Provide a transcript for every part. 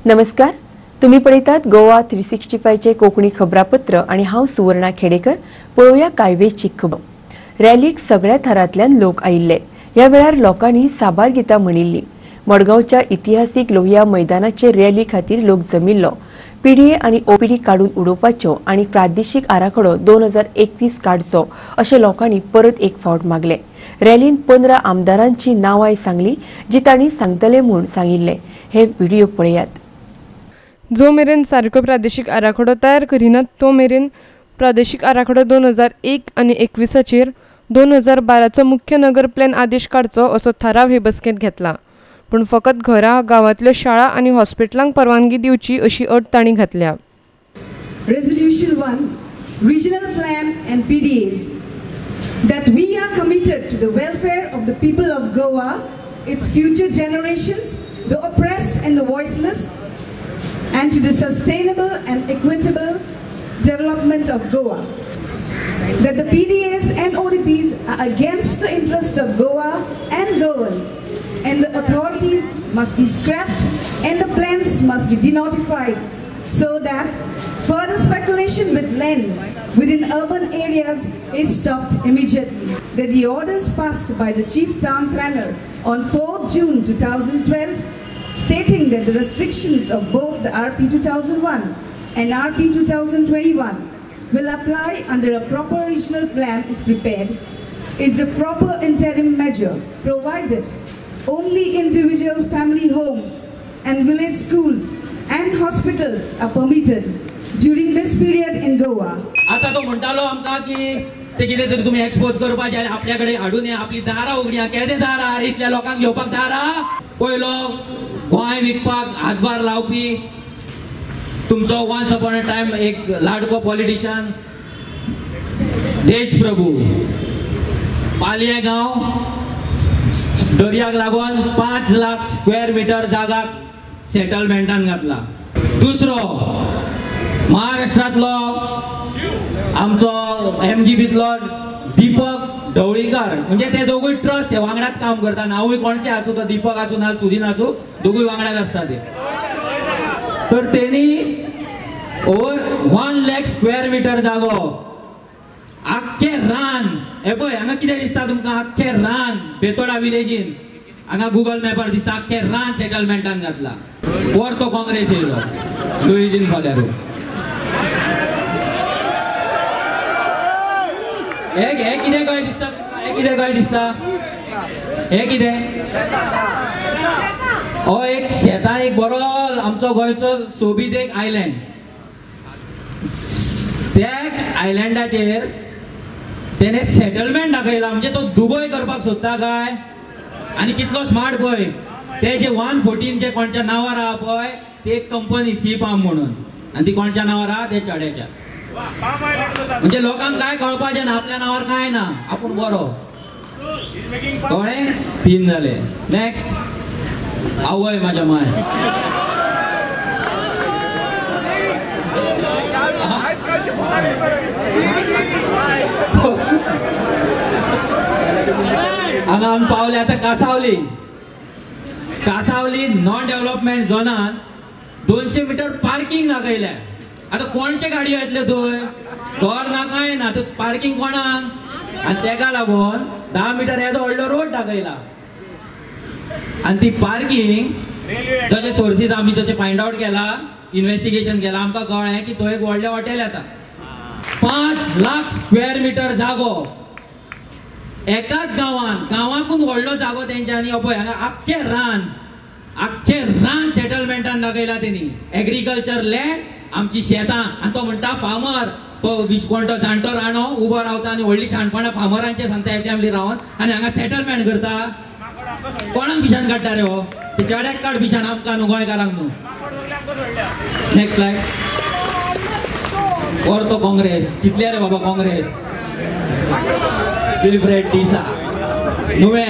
नमस्कार, तुम्ही पळयतात गोवा 365 चे कोंकणी खबरापत्र आणि हांव सुवर्णा खेडेकर. पळोवया कायवेची खबर. रॅलीक सगळ्या थरांतल्यान लोक आयिल्ले. ह्या वेळार लोकांनी साबार गितां म्हणिल्लीं. मडगांवच्या इतिहासीक लोहिया मैदानाचेर रॅली खातीर लोक जमिल्लो. पीडीए आनी ओपीडी काडून उडोवपाच्यो आनी प्रादेशीक आराखडो 2021 काडचो अशें लोकांनी परत एक फावट मागले. रॅलीन 15 आमदारांची नांवां सांगली जी तांणी सांगतले म्हूण सांगिल्ले. हे व्हिडिओ पळयात. जो मेरेन सारको प्रादेशीक आराखडो तयार करिनात तो मेरेन प्रादेशीक आराखडो 2001 आनी 21चेर 2012चो मुख्य नगर प्लॅन आदेश काडचो असो थाराव हे बसकेंत घेतला. पूण फकत घरां, गांवांतल्यो शाळा आनी हॉस्पिटलांक परवानगी दिवची अशी अट तांणी घातल्या. Resolution 1, Regional Plan and PDAs, that we are committed to the welfare of the people of Goa, its future generations, the oppressed and the voiceless, and to the sustainable and equitable development of Goa. That the PDAs and ODPs are against the interest of Goa and Goans, and the authorities must be scrapped and the plans must be denotified so that further speculation with land within urban areas is stopped immediately. That the orders passed by the Chief Town Planner on 4 June 2012 stating that the restrictions of both the RP 2001 and RP 2021 will apply under a proper regional plan is prepared is the proper interim measure, provided only individual family homes and village schools and hospitals are permitted during this period in Goa. आता तो म्हणटालो आमकां की ते कितें तरी तुम्ही expose करपाचे आनी आपल्या कडेन हाडून आपली दारां उगड्या. केदे दारां? इतल्या लोकांक घेवपाक दारां? पयलो गोंय विकपाक हातभार लावपी तुमचो वन्स अपॉन अ टायम एक लाडको पॉलिटिशियन देश प्रभू पालये गांव दर्याक लागून 5 लाख स्क्वेअर मीटर जागा सेटलमेंटान घातला. दुसरो महाराष्ट्रातलो आमचो MGBतलो दीपक ढवळीकर, म्हणजे ते दोगूय ट्रस्ट ते वांगडात काम करता. नावूय कोणचे आसू, तो दीपक आसू ना सुदीन आसू, दोगूय वांगडात असता ते. तर तेनी ओवर 1 लाख स्क्वेअर मीटर जागो आख्खे रान, हे पळय हांगा कितें दिसता तुमकां? आख्खे रान बेतोडा विलेजीन हांगा गुगल मॅपार दिसता आख्खे रान सेटलमेंटान घातला. वर तो काँग्रेस येयलो लुईजीन खोल्यार. हे कितें काय दिसता? हे कितें काय दिसता? हे कितें? हो एक शेतान एक बरो आमचो गोंयचो सोबीत एक आयलँड. त्या आयलँडाचेर तेने सेटलमेंट दाखयला. म्हणजे तो दुबय करपाक सोदता काय? आणि कितलो स्मार्ट पळय. ते जे 114 जे कोणच्या नांवार आहा पळय ते एक कंपनी सी पाम म्हणून, आणि ती कोणच्या नांवार आहा? ते चड्याच्या. म्हणजे लोकांक काय कळपाचें ना, आपल्या नावार काय ना, आपण बरो. कळ्ळें? 3 जाले. नेक्स्ट आवय माझ्या माय. हांगा आमी पावले आता कासावली. कासावली नॉन डेव्हलपमेंट झोनान 200 मीटर पार्किंग दाखयल्या. आता कोणचे गाडी येतले थंय? घर ना काय ना, पार्किंग कोणाक? आणि तेका लागून 10 मीटर येदो व्हडलो रोड दाखयला. आणि ती पार्किंग जशे सोर्सीस आम्ही जशे फाइंड आउट केला, इन्व्हेस्टिगेशन केला, आमकां कळ्ळें की थंय एक व्हडलें हॉटेल येता. 5 लाख स्क्वेअर मीटर जागो एकाच गांवांकून व्हडलो जागो तेंच्यांनी. पळय हांगा आख्खे रान सेटलमेंटान दाखयला तेणी. एग्रीकल्चर लँड, आमची शेतां. आणि तो म्हणटा फार्मर, तो कोणतो जाणटो राणो उबो रावता आणि व्हडली शाणपणां फार्मरांचे सांगता एसेंब्ली रावन आनी हांगा सेटलमेंट करता. कोणाक भिशान काडटा रे हो? ते चड्याक काड भिशान, आमकां न्हू गोंयकारांक न्हू. Next slide. और तो काँग्रेस कितले रे बाबा काँग्रेस. विल्फ्रेड डिसा नुवे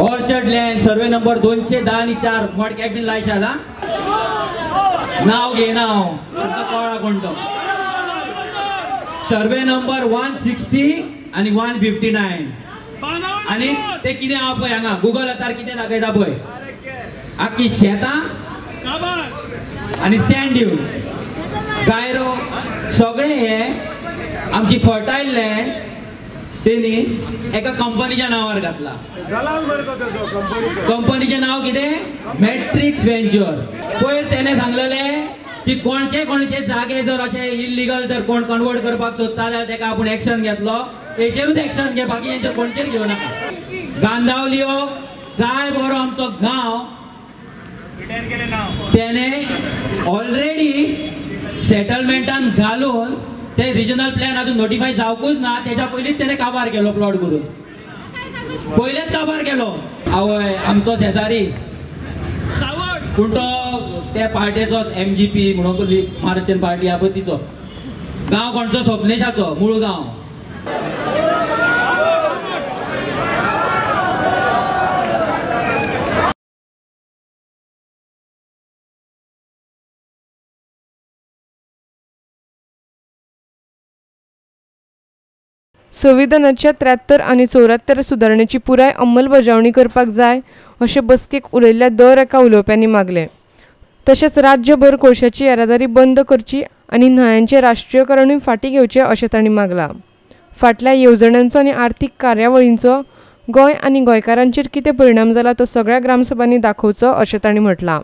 ऑर्चर्ड लँड सर्वे नंबर 210-4 मोड कॅबिन लायशाला. नाव घे नाव कळा कोणतो. सर्वे नंबर 160 आणि 159 आणि ते कितें आहा पळय हांगा गुगल आतार कितें दाखयता पळय. आख्खी शेतां आणि सँड ड्यून्स गायरो सगळे हे आमची फर्टाईल लँड तेनी एका कंपनीच्या नावावर घातला. कंपनीचे नाव कितें मॅट्रिक्स व्हेंचर. पयर तेणे सांगलेले की कोणचे जागे जर असे इल्लीगल जर कोण कन्वर्ट करपाक सोदता जाल्यार तेका आपूण एक्शन घेतलो. हेचेरूच एक्शन घे, बाकी हेंचेर कोणचेर घेवं नाका. गांधावलियो काय बरो आमचो गांव तेणे ऑलरेडी सेटलमेंटान घालून ते रिजनल प्लॅन अजून नोटिफाय जावकूच ना. तेच्या पयलींच तेणे काबार केलो प्लॉट करून. पयलेच काबार केलो. आवय आमचो शेजारी पूण तो त्या पार्टीचो MGP म्हणून महाराष्ट्रीयन पार्टी आहा पळय तिचो. गांव कोणचो स्वप्नेशाचो मूळ गांव. संविधानाच्या 73 आनी 74 सुदारणेची पुराय अंमलबजावणी करपाक जाय अशें बसकेक उलयल्ल्या दर एका उलोवप्यांनी मागले. तशेंच राज्यभर कोळशाची येरादारी बंद करची आनी न्हंयांचें राष्ट्रीयकरणूय फाटीं घेवचें अशें तांणी मागलां. फाटल्या येवजण्यांचो आनी आर्थीक कार्यावळींचो गोंय आनी गोंयकारांचेर कितें परिणाम जाला तो सगळ्या ग्रामसभांनी दाखोवचो अशें तांणी म्हटलां.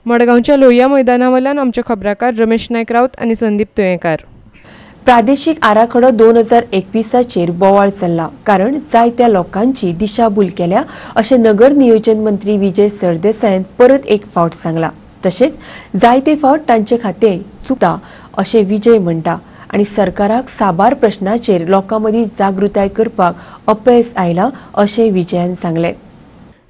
मडगांवच्या लोहिया मैदाना वयल्यान आमचे खबराकार रमेश नायक रावत आनी संदीप तुयेंकार. प्रादेशीक आराखडो 2021 बोवाळ चल्ला कारण जायत्या लोकांची दिशाभूल केल्या अशें नगर नियोजन मंत्री विजय सरदेसायान परत एक फावट सांगला. तशेंच जायते फावट तांचे खातें चुकता अशें विजय म्हणटा आनी सरकाराक साबार प्रश्नाचेर लोकां मदीं जागृताय करपाक अपयस आयला अशें विजयान सांगलें.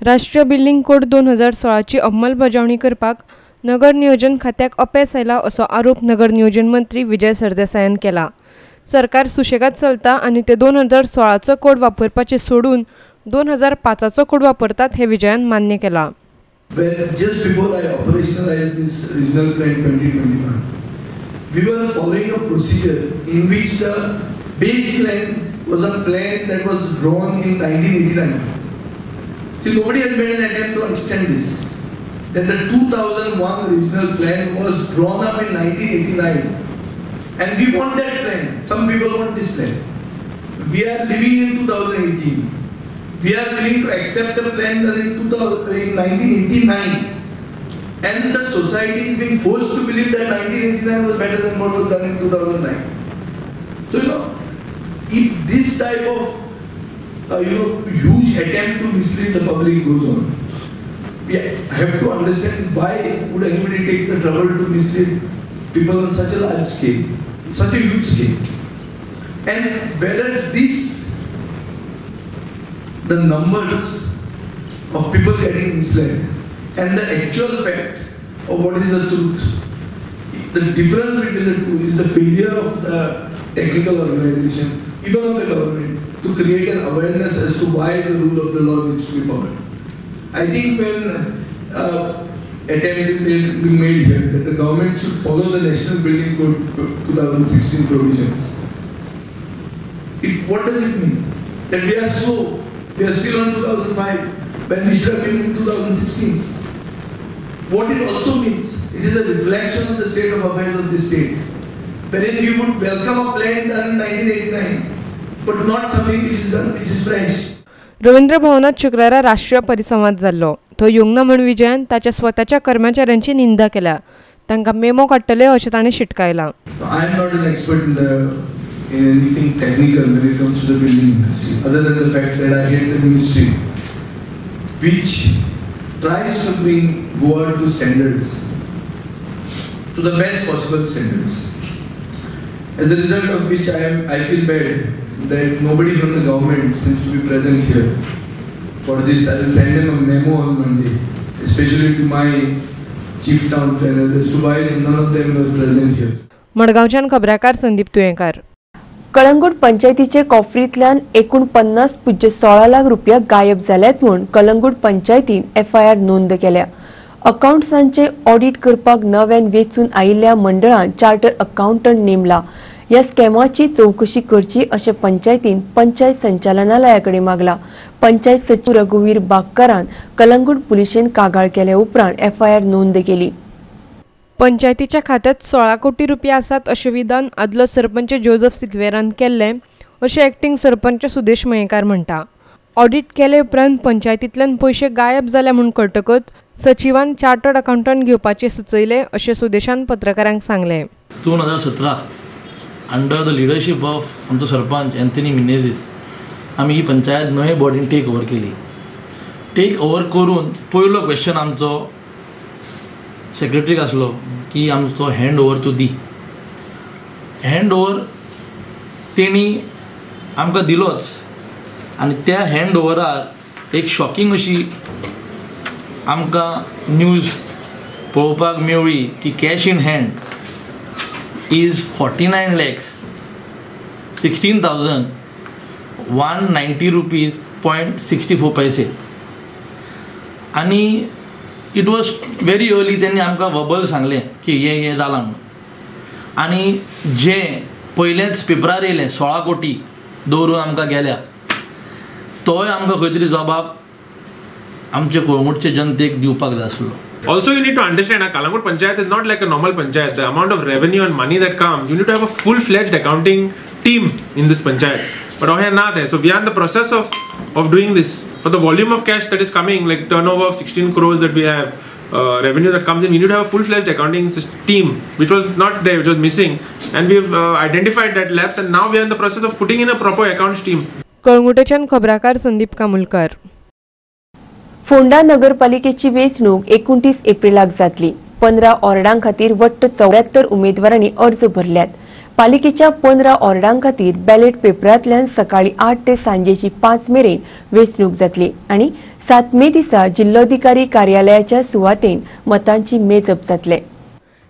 राष्ट्रीय बिल्डिंग कोड 2016 ची अंमलबजावणी करपाक नगर नियोजन खात्याक अपयस आयला असो आरोप नगर नियोजन मंत्री विजय सरदेसायान केला. सरकार सुशेगाद चलता आनी ते 2016 कोड वापरपाचे सोडून 2005 कोड वापरतात हे विजयान मान्य केला. When just before I operationalized this regional plan 2021, we were following a procedure in which the base plan was a plan that was drawn in 1989. See, nobody has made an attempt to understand this. That the 2001 regional plan was drawn up in 1989, and we want that plan. Some people want this plan. We are living in 2018. We are willing to accept the plan that in 1989, and the society is being forced to believe that 1989 was better than what was done in 2009. So if this type of huge attempt to mislead the public goes on, we have to understand why would anybody take the trouble to mislead people on such a large scale, such a huge scale, and whether the numbers of people getting misled and the actual fact of what is the truth, the difference between the two is the failure of the technical organizations, even of the government, to create an awareness as to why the rule of the law needs to be followed. I think when attempt is being made here that the government should follow the National Building Code 2016 provisions, what does it mean? That we are slow. We are still on 2005 when we should have been in 2016. What it also means, it is a reflection of the state of affairs of this state, wherein we would welcome a plan done in 1989, but not something which is done, which is fresh. Ravindra भवनात शुक्रारा राष्ट्रीय परिसंवाद जाल्लो. तो योंगना म्हण विजयान ताच्या स्वताच्या कर्मचाऱ्यांची निंदा केल्या. तांकां मेमो काडटले अशें ताणें शिटकायलां. I am not an expert in anything technical when it comes to the building industry, other than the fact that I hate the ministry which tries to bring Goa to standards, to the best possible standards. As a result of which I feel bad that nobody from the government seems to be present here. For this, I will send him a memo on Monday, especially to my chief town planners, as to why none of them were present here. मडगांवच्यान खबराकार संदीप तुयेंकार. कळंगूट पंचायतीचे कॉफरींतल्यान एकूण 50.16 लाख रुपया गायब जाल्यात म्हूण कळंगूट पंचायतीन FIR नोंद केल्या. अकाउंट्सांचे ऑडिट करपाक नव्यान वेंचून आयिल्ल्या मंडळान चार्टर अकाउंटंट नेमला. ह्या स्कॅमाची चौकशी करची अशें पंचायतीन पंचायत संचालनालया कडेन मागला. पंचायत सचिव रघुवीर बागकारान कळंगूट पुलिशेन कागाळ केल्या उपरांत FIR नोंद केली. पंचायतीच्या खात्यात 16 कोटी रुपया आसात अशें विधान आदलो सरपंच जोझफ सिक्वेरान केल्लें अशें एक्टिंग सरपंच सुदेश मयेकार म्हणटा. ऑडिट केले उपरांत पंचायतींतल्यान पयशे गायब जाले म्हूण कळटकच सचिवान चार्टर्ड अकावंटंट घेवपाचे सुचयले अशें सुदेशान पत्रकारांक सांगलें. 2017 अंडर द लिडरशीप ऑफ आमचो सरपंच एंथनी मिनेझीस आमी ही पंचायत नवे बॉडीन टेक ओवर केली. टेक ओवर करून पयलो क्वेश्चन आमचो सेक्रेटरीक आसलो की आमचो हँड ओवर टू दी. हँड ओवर तेणी आमकां दिलोच आनी त्या हँड ओवरार एक शॉकिंग अशी आमकां न्यूज पळोवपाक मेळ्ळी की cash in hand is 49,16,190 rupees .64 आनी इट वॉज व्हेरी अर्ली. त्यांनी आमकां वर्बल सांगलें की हे जालां म्हणून. आनी जें पयलेंच पेपरार येयलें 16 कोटी दवरून आमकां गेल्या तोय आमकां खंय तरी जबाब आमचे कोळंगूटचे जनतेक दिवपाक जाय आसलो. Also, you need to understand, Kalangut Panchayat is not like a normal Panchayat. The amount of revenue and money that comes, you need to have a full-fledged accounting team in this Panchayat. But we are not there. So we are in the process of doing this. For the volume of cash that is coming, like turnover of 16 crores that we have, revenue that comes in, we need to have a full-fledged accounting team, which was not there, which was missing. And we've identified that lapse, and now we are in the process of putting in a proper accounts team. कळंगुटेच्यान खबराकार Sandeep Kamulkar. Phonda नगरपालिकेची वेंचणूक 29 एप्रिलाक जातली. 15 वॉर्डां खातीर वट्ट 74 उमेदवारांनी अर्ज भरल्यात. पालिकेच्या 15 वॉर्डां खातीर ballot पेपरांतल्यान सकाळी 8 ते सांजेची 5 मेरेन वेंचणूक जातली आनी 7 मे दिसा जिल्लोधिकारी कार्यालयाच्या सुवातेन मतांची मेजप जातले.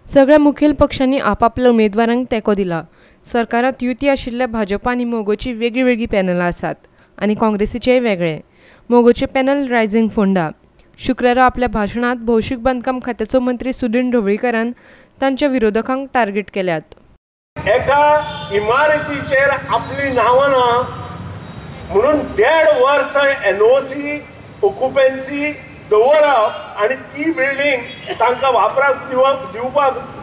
सगळ्या मुखेल पक्षांनी आपापल्या उमेदवारांक तेंको दिला. सरकारांत युती आशिल्ल्या भाजप आनी मोगोची वेगळी वेगळी पॅनलां आसात आनी काँग्रेसीचेय वेगळे. मोगोचे पॅनल रायझिंग फोंडा. शुक्रारा आपल्या भाशणात भौशीक बांदकाम खात्याचो मंत्री सुदीन ढवळीकरान तांच्या विरोधकांक टार्गेट केल्यात. एका इमारतीचेर आपली नांवां ना म्हणून 1.5 वर्स एनओसी ऑक्युपन्सी दवरप आनी ती बिल्डींग तांकां वापराक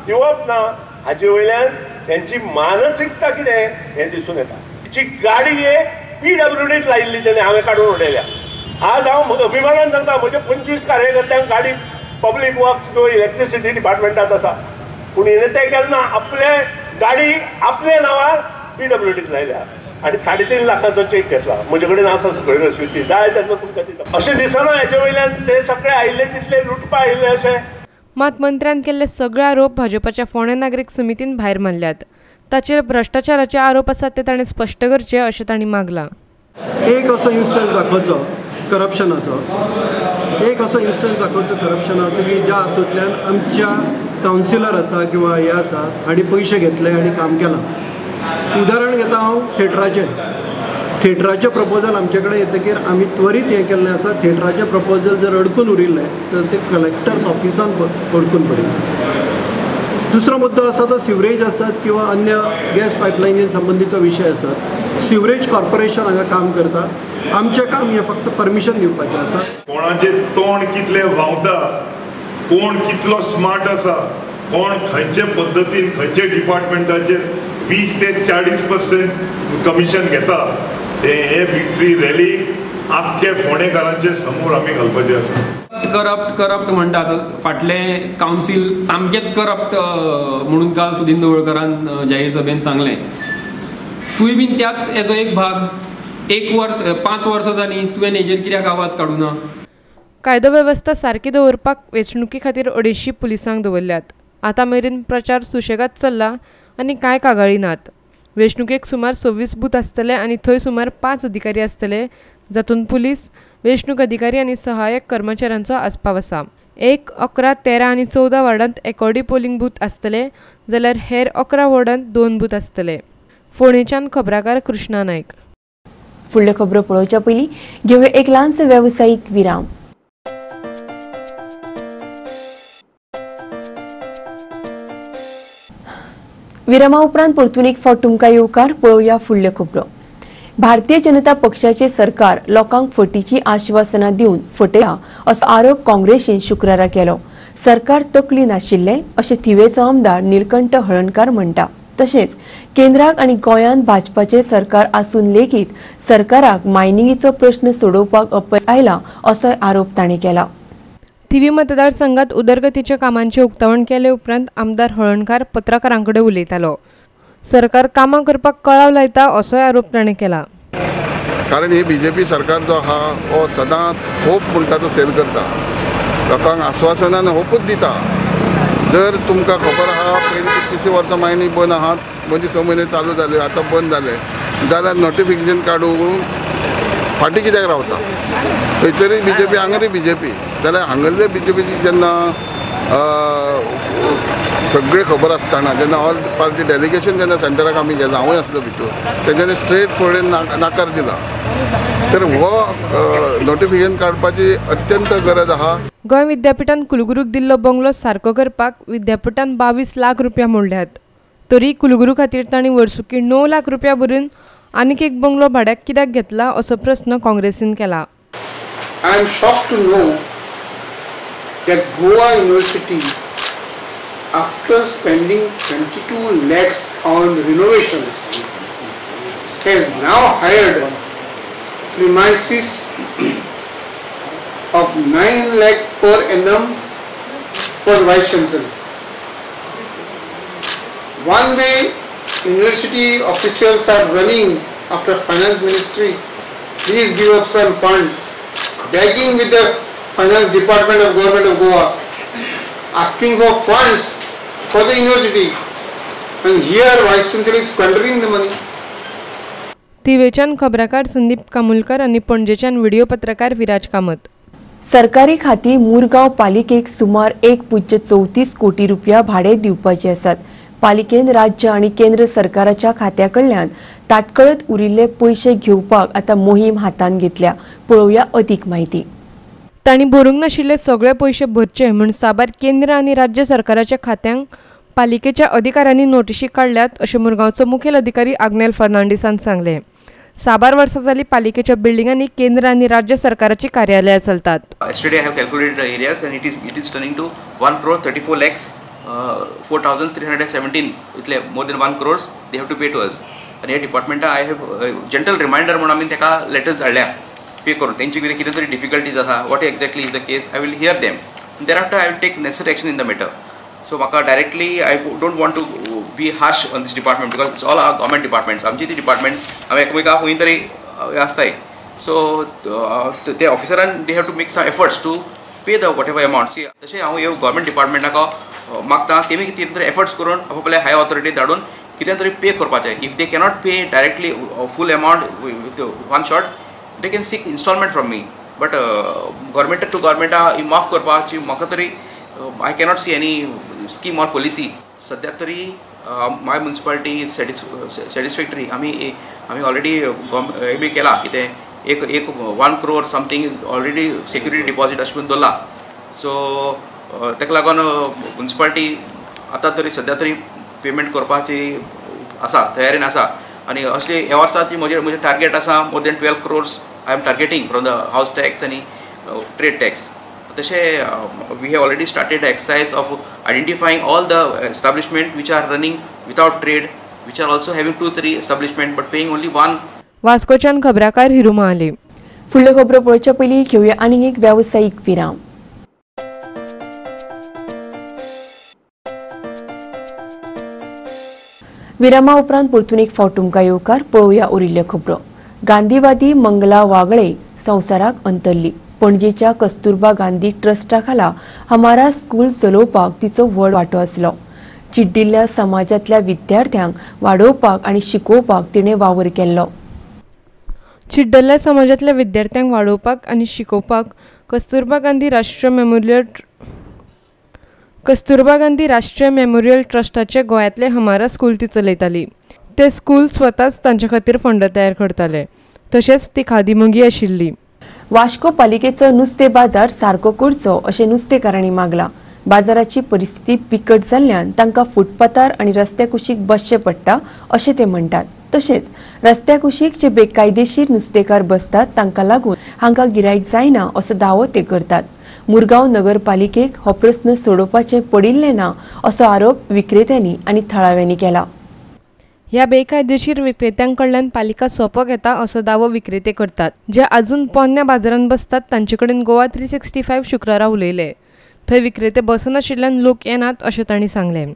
दिवप ना हाजे वयल्यान त्यांची मानसिकता कितें हें दिसून येता. तिची गाडी PWDत लायिल्ली तेणे हांवें काडून उडयल्या. आज हांव अभिमानान सांगता म्हजे 25 कार्यकर्त्यांक गाडी पब्लीक वर्क्स किंवा इलेक्ट्रिसिटी डिपार्टमेंटात आसा पूण हिणें तें केन्ना आपले गाडी आपल्या नांवार PWDत लायल्या आनी 3.5 लाखाचो चेक घेतला. म्हजे कडेन आसा सगळ्यो रसिदी जाय तेन्ना तुमकां दिता. अशें दिसना हेजे वयल्यान ते सगळे आयिल्ले तितले लुटपा आयिल्ले अशें. मात मंत्र्यान केल्ले सगळे आरोप भाजपाच्या फोंडा नागरीक समितीन भायर मारल्यात. ताचेर भ्रष्टाचाराचे आरोप आसात ते ताणें स्पश्ट करचे अशें तांणी मागलां. एक असो इन्स्टन्स दाखोवचो करप्शनाचो की ज्या हातूंतल्यान आमच्या कावन्सिलर आसा किंवा हे आसा हांणी पयशे घेतले आनी काम केलां. उदाहरण घेता हांव थिएटराचें प्रपोजल आमचे कडेन येतकीर आमी त्वरीत हें केल्लें आसा. थिएटराचें प्रपोजल जर अडकून उरिल्लें तर ते कलेक्टर्स ऑफिसान अडकून पडिल्लें. दुसरो मुद्दो आसा तो सिवरेज आसात किंवा अन्य गॅस पायपलायनी संबंधीचो विशय आसात. सिवरेज कॉर्पोरेशन हांगा काम करता. आमचें काम हें फक्त परमिशन दिवपाचें आसा. कोणाचें तोंड कितलें व्हांवता, कोण कितलो स्मार्ट आसा, कोण खंयचे पद्दतीन खंयचे डिपार्टमेंटाचेर 20 ते 40% कमिशन घेता हे विक्ट्री रॅली आख्खे फोंडेकारांचे समोर आमी घालपाचे आसा. करप्ट म्हणटात फाटले कावन्सील सामकेच करप्ट म्हणून काल सुदीन ढवळकरान जाहीर सभेन सांगलें. तुवें बीन त्याच हेजो एक भाग 5 वर्सां जालीं तुवें हेजेर कित्याक आवाज काडूना. कायदो वेवस्था सारकी दवरपाक वेंचणुकी खातीर 250 पुलिसांक दवरल्यात. आतां मेरेन प्रचार सुशेगाद चल्ला आनी कांय कागाळी नात. वेंचणुकेक सुमार 26 बूथ आसतले आनी थंय सुमार 5 अधिकारी आसतले जातूंत पुलीस, वेंचणूक अधिकारी आनी सहाय्यक कर्मचाऱ्यांचो आस्पाव आसा. 1, 11, 13 आनी 14 वॉर्डांत एकॉर्डी पोलिंग बूथ आसतले जाल्यार हेर 11 वॉर्डांत 2 बूथ आसतले. फोंडेच्यान खबराकार कृष्णा नायक. फुडल्यो खबरो पळोवच्या पयलीं घेवया एक ल्हानसो वेवसायीक विराम. विरामा उपरांत परतून एक फावट तुमकां येवकार. पळोवया फुडल्यो खबरो. भारतीय जनता पक्षाचे सरकार लोकांक फटीची आश्वासनां दिवन फटयता असो आरोप काँग्रेसीन शुक्रारा केलो. सरकार तकली नाशिल्लें अशें थिवेचो आमदार निलकंठ हळर्णकार म्हणटा। तशेंच केंद्राक आनी गोंयांत भाजपाचे सरकार आसून लेगीत सरकाराक मायनिंगेचो प्रश्न सोडोवपाक अपयश आयला असोय आरोप ताणें केला। थिवी मतदारसंघात उदरगतीच्या कामांचे उक्तावण केले उपरांत आमदार हळर्णकार पत्रकारांकडे उलयतालो। सरकार कामां करपाक कळाव लायता असोय आरोप ताणें केला। कारण ही बीजेपी सरकार जो आहा हो सदांच होप म्हणटा तो सेल करता, लोकांक आश्वासनान होपूच दिता। जर तुमकां खबर आहा पयलीं कितलींशीं वर्सां मायनींग बंद आहात, म्हणजे 6 म्हयने चालू जाले, आतां बंद जाले जाल्यार नोटिफिकेशन काडून फाटीं कित्याक रावता? थंयसरय बीजेपी हांगारूय बीजेपी, जाल्यार हांगसरले बीजेपीची जेन्ना सगळे खबर आसतना जेन्ना ऑल पार्टी डेलिगेशन जेन्ना सेंटराक आमी गेलो, हांवूय आसलो भितर, तेजें स्ट्रेट फॉरवर्ड नाकार दिला। तर हो नोटिफिकेशन काडपाची अत्यंत गरज आहा। गोंय विद्यापीठान कुलगुरूक दिल्लो बंगलो सारको करपाक विद्यापीठान 22 लाख रुपया मोडल्यात। तरी कुलगुरू खातीर तांणी वर्सुकी 9 लाख रुपया भरून आनीक एक बंगलो भाड्याक कित्याक घेतला असो प्रस्न काँग्रेसीन केला। I am shocked to know that Goa University, after spending 22 lakhs on renovation, has now hired premises of 9 lakh per annum for Vice Chancellor. One way university officials are running after Finance Ministry, please give up some fund, begging with the Finance Department of Government of Goa, asking for funds for the university, and here Vice Chancellor is squandering the money. थिवेच्यान खबराकार Sandeep Kamulkar आणि पणजेच्यान video पत्रकार विराज कामत। सरकारी खाती मुरगांव पालिकेक सुमार 1.34 कोटी रुपया भाडे दिवपाचे आसात। पालिकेन राज्य आणि केंद्र सरकाराच्या खात्याकडल्यान ताटकळत उरिल्ले पैसे घेवपाक आता मोहीम हातान घेतल्या। पळोवया अधिक माहिती। तांणी भरूंक नाशिल्ले सगळे पैसे भरचे म्हूण साबार केंद्र आणि राज्य सरकाराच्या खात्यांक पालिकेच्या अधिकाऱ्यांनी नोटीशी काढल्यात अशें मुरगांवचो मुखेल अधिकारी आग्नेल फर्नांडीसान सांगले। साबार वर्सां जाली पालिकेच्या बिल्डिंगांनी केंद्र आणि राज्य सरकाराची कार्यालयां चलतात। Yesterday I have calculated the areas and it is turning to 1 crore 34 lakhs 4,317 इतले more than 1 crores they have to pay to us. And हे department I have gentle reminder म्हणून आमी तेका लेटर्स धाडल्या पे करून तेंची कितें तरी डिफिकल्टीज आसा what exactly is the case I will hear them. Thereafter I will take necessary action in the matter. So म्हाका directly I don't want to be harsh on this department because it's all our government departments. आमची ती department आमी एकमेकाक खंय तरी आसताय. So the officeran they have to make some efforts to pay the whatever amount. See तशें हांव ह्यो government डिपार्टमेंटाक मागता तेमी कितें तरी efforts करून आपल्या हाय ऑथॉरिटी धाडून कितें तरी पे करपाचें. If they cannot pay directly full amount with one shot, they can seek installment from me. But government to government माफ करपाची म्हाका तरी I cannot see any scheme or policy. सद्या तरी my municipality is satisfactory. आमी already बी केला कितें एक 1 crore something already security deposit अशें करून दवरला. So ताका लागून municipality आतां तरी सद्या तरी पेमेंट करपाची आसा तयारीन आसा आनी असली ह्या वर्साची म्हजे टार्गेट आसा more than 12 crores I am targeting from the house tax आणि trade tax. तशें we have already started the exercise of identifying all the establishment which are running without trade, which are also having 2-3 establishment but paying only one. वास्कोच्यान खबराकार हिरू महाले। फुडल्यो खबरो पळोवच्या पयलीं घेवया आनीक एक व्यावसायिक विराम। विरामा उपरांत परतून एक फावट तुमकां येवकार पळोवया उरिल्ल्यो खबरो। गांधीवादी मंगला वागळे संवसाराक अंतरली। पणजेच्या कस्तुरबा गांधी ट्रस्टा खाला हमारा स्कूल चलोवपाक तिचो व्हड वांटो आसलो। चिड्डिल्ल्या समाजांतल्या विद्यार्थ्यांक वाडोवपाक आनी शिकोवपाक तिणें वावर केल्लो। चिड्डल्ल्या समाजांतल्या विद्यार्थ्यांक वाडोवपाक आनी शिकोवपाक कस्तुरबा गांधी राष्ट्रीय मेमोरियल ट्रस्टाचे गोंयांतले हमारा स्कूल ती चलयताली। ते स्कूल स्वताच तांचे खातीर फंड तयार करताले, तशेंच ती खादीमोगी आशिल्ली। वास्को पालिकेचो नुस्तें बाजार सारको करचो अशें नुस्तेकारांनी मागला। बाजाराची परिस्थिती बिकट जाल्ल्यान तांकां फुटपाथार आनी रस्त्या कुशीक बसचें पडटा अशें ते म्हणटात। तशेंच रस्त्या कुशीक जे बेकायदेशीर नुस्तेकार बसतात तांकां लागून हांकां गिरायक जायना असो दावो ते करतात. मुरगांव नगरपालिकेक हो प्रस्न सोडोवपाचें पडिल्लें ना असो आरोप विक्रेत्यांनी आनी थळाव्यांनी केला. ह्या बेकायदेशीर विक्रेत्यांकडल्यान पालिका सोपो घेता असो दावो विक्रेते करतात. जे अजून पोन्न्या बाजारांत बसतात तांचे कडेन गोवा 365 शुक्रारा उलयले. थंय विक्रेते बसनाशिल्ल्यान लोक येनात अशें तांणी सांगलें.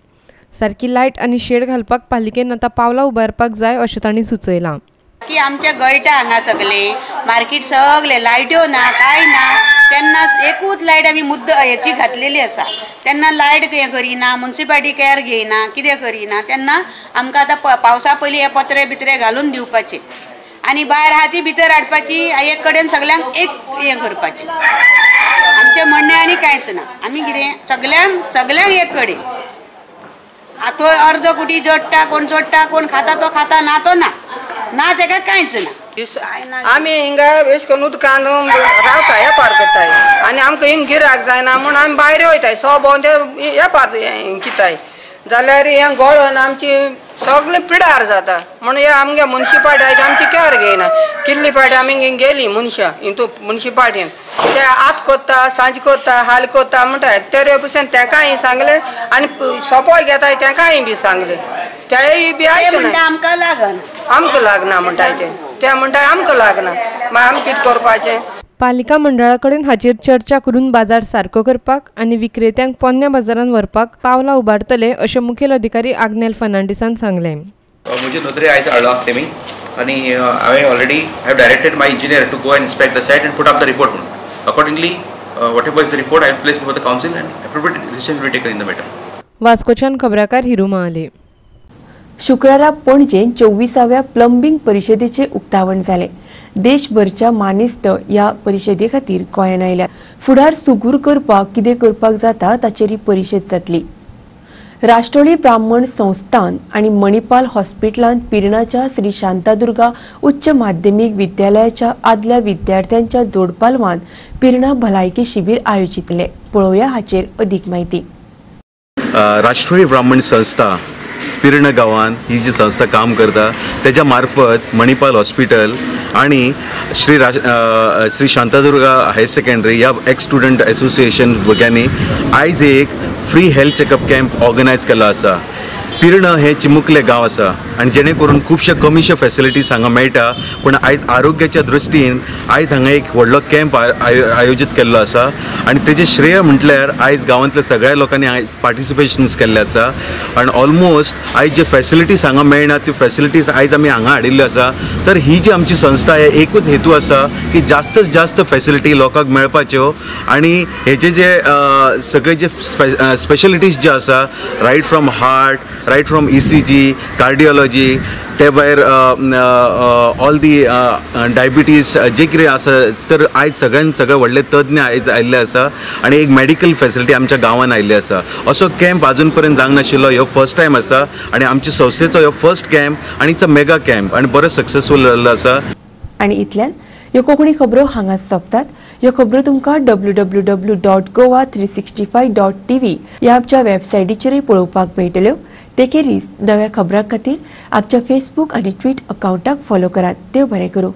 सारकी लायट आनी शेड घालपाक पालिकेन आतां पावलां उबारपाक जाय अशें तांणी सुचयलां. की आमच्या गळटा हांगा सगळे मार्केट सगळे लायट्यो ना काय ना तेन्ना एकूच लायट आमी मुद्द हेची घातलेली आसा तेन्ना लायट हें करिना म्युनिसिपालिटी केअर घेयना कितें करिना तेन्ना आमकां आतां पावसा पयलीं हे पत्रे बित्रे घालून दिवपाचे आनी भायर हाती भितर हाडपाची एक कडेन सगळ्यांक एक हें करपाचें आमचें म्हणणें आनी कांयच ना. आमी कितें सगळ्यांक एक कडेन आतो अर्द कुटी जोडटा कोण खाता तो खाता ना तो ना तेका कांयच ना. आमी हिंगा वेश करून उदकान रावता येपार करताय आनी आमकां हिंग गिराक जायना म्हूण आमी भायर वयताय सोबोन ते येपार किताय जाल्यार हें गळोन आमची सगळे पिडार जाता म्हणून हे आमगे म्युनिसिपालिटी आमची केअर घेयना. कितली फावटी आमी गेली मनशां हितू म्युनिसिपालिटीन ते आत कोत्ता सांज कोत्ता हाल कोत्ता म्हणटात ते रेपसून तेंकाय सांगले आनी सोपोय घेताय तेंकाय बी सांगले तेय बी आयकना आमकां लागना म्हणटाय ते म्हणटाय आमकां लागना मागीर आमी कितें करपाचें. पालिका मंडळा कडेन हाचेर चर्चा करून बाजार सारको करपाक आनी विक्रेत्यांक पोन्न्या बाजारांत व्हरपाक पावलां उबारतले अशें मुखेल अधिकारी आग्नेल फर्नांडिसान सांगलें. म्हजे नदरे आयज हाडलो आसा तेमी आनी हांवें already have directed my engineer to go and inspect the site and put up the report म्हणून accordingly whatever is the report I will place before the council and appropriate decision will be taken in the matter. वास्कोच्यान खबराकार हिरू महाले. शुक्रारा पणजेन 24व्या plumbing परिशदेचे उक्तावण जाले. देशभरच्या मानेस्त ह्या परिशदे खातीर गोंयान आयल्यात. फुडार सुगूर करपाक कितें करपाक जाता ताचेर ही परिशद जातली. राष्ट्रोळी ब्राह्मण संस्थान आणि मणिपाल हॉस्पिटलांत पिरणाच्या श्री शांतादुर्गा उच्च माध्यमीक विद्यालयाच्या आदल्या विद्यार्थ्यांच्या जोडपालवान पिरणा भलायकी शिबीर आयोजित केले. पळोवया हाचेर अदीक माहिती. राष्ट्रीय ब्राह्मण संस्था पिर्ण गांवांत ही जी संस्था काम करता त्याच्या मार्फत मणिपाल हॉस्पिटल आणि श्री शांतादुर्गा हायर सेकंडरी ह्या एक्स स्टुडंट एसोसिएशन भुरग्यांनी आयज एक free health checkup camp organise केला आसा. पिर्ण हे चिमुकलें गांव आसा आनी जेणे करून खुबशे कमीशे फॅसिलिटीज हांगा मेळटा पूण आयज आरोग्याच्या दृश्टीन आयज हांगा एक व्हडलो कॅम्प आयोजीत केल्लो आसा आनी तेजें श्रेय म्हटल्यार आयज गांवांतल्या सगळ्या लोकांनी आयज पार्टिसिपेशन्स केल्ले आसा आनी ऑलमोस्ट आयज जे फॅसिलिटीज हांगा मेळना त्यो फॅसिलिटीज आयज आमी हांगा हाडिल्ल्यो आसा. तर ही जी आमची संस्था आहे एकूच हेतू आसा की जास्तीत जास्त फॅसिलिटी लोकांक मेळपाच्यो आनी हेचे जे सगळे जे स्पेशलिटीज जे आसा right from heart right from ECG cardiology ते भायर ऑल दी डायबिटीज जे कितें आसा तर आयज सगळ्यांत सगळे व्हडले तज्ञ आयज आयिल्ले आसा आनी एक मेडिकल फॅसिलिटी आमच्या गांवांत आयिल्ली आसा. असो कॅम्प आजून पर्यंत जावंक नाशिल्लो ह्यो फर्स्ट टायम आसा आनी आमच्या संस्थेचो ह्यो फर्स्ट कॅम्प आनी इट्स अ मेगा कॅम्प आनी बरो सक्सेसफूल जाल्लो आसा. आनी इतल्यान ह्यो कोंकणी खबरो हांगाच सोंपतात. ह्यो खबरो तुमकां www.goa365.tv ह्या आमच्या वेबसायटीचेरूय पळोवपाक मेळटल्यो. तेखेरीज नव्या खबरां खातीर आमच्या फेसबूक आनी ट्विट अकाउंटाक फॉलो करात. देव बरें करूं.